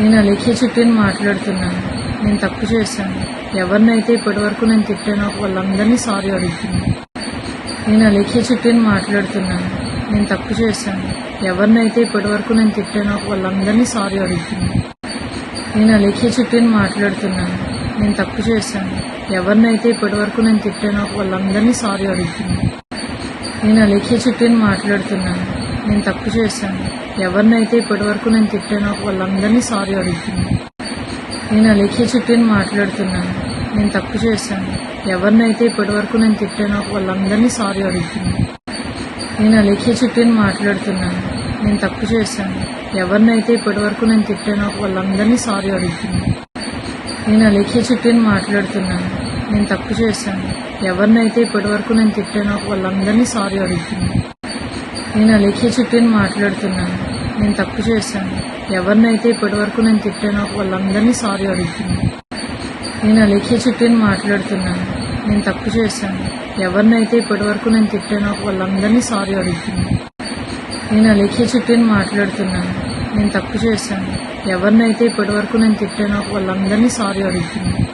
నేను అలేఖ్య చిట్టిని మాట్లాడుతున్నాను. నేను తప్పు చేశాను. ఎవరినైతే ఇప్పటివరకు నేను తిట్టానో వాళ్ళందరినీ సారీ అడుగుతున్నాను. నేను అలేఖ్య చిట్టిని మాట్లాడుతున్నాను. నేను తప్పు చేశాను. ఎవరినైతే ఇప్పటివరకు నేను తిట్టానో వాళ్ళందరినీ సారీ అడుగుతున్నాను. నేను అలేఖ్య చిట్టిని మాట్లాడుతున్నాను. నేను తప్పు చేశాను. ఎవరినైతే ఇప్పటివరకు నేను తిట్టానో వాళ్ళందరినీ సారీ అడుగుతున్నాను. నేను అలేఖ్య చిట్టిని మాట్లాడుతున్నాను. నేను తప్పు చేశాను. ఎవరినైతే ఇప్పటివరకు నేను తిట్టానో వాళ్ళందరినీ సారీ అడుగుతున్నాను. నేను అలేఖ్య చిట్టిని మాట్లాడుతున్నాను. నేను తప్పు చేశాను. ఎవరినైతే ఇప్పటివరకు నేను తిట్టానో వాళ్ళందరినీ సారీ అడుగుతున్నాను. నేను అలేఖ్య చిట్టిని మాట్లాడుతున్నాను. నేను తప్పు చేశాను. ఎవరినైతే ఇప్పటివరకు నేను తిట్టానో వాళ్ళందరినీ సారీ అడుగుతున్నాను. నేను అలేఖ్య చిట్టిని మాట్లాడుతున్నాను. నేను తప్పు చేశాను. ఎవరినైతే ఇప్పటివరకు నేను తిట్టానో వాళ్ళందరినీ సారీ అడుగుతున్నాను. నేను అలేఖ్య చిట్టిని మాట్లాడుతున్నాను. నేను తప్పు చేశాను. ఎవరినైతే ఇప్పటివరకు నేను తిట్టానో వాళ్ళందరినీ సారీ అడుగుతున్నాను. నేను అలేఖ్య చిట్టిని మాట్లాడుతున్నాను. నేను తప్పు చేశాను. ఎవరినైతే ఇప్పటివరకు నేను తిట్టానో వాళ్ళందరినీ సారీ అడుగుతున్నాను. నేను అలేఖ్య చిట్టిని మాట్లాడుతున్నాను. నేను తప్పు చేశాను. ఎవరినైతే ఇప్పటివరకు నేను తిట్టానో వాళ్ళందరినీ సారీ అడుగుతున్నాను.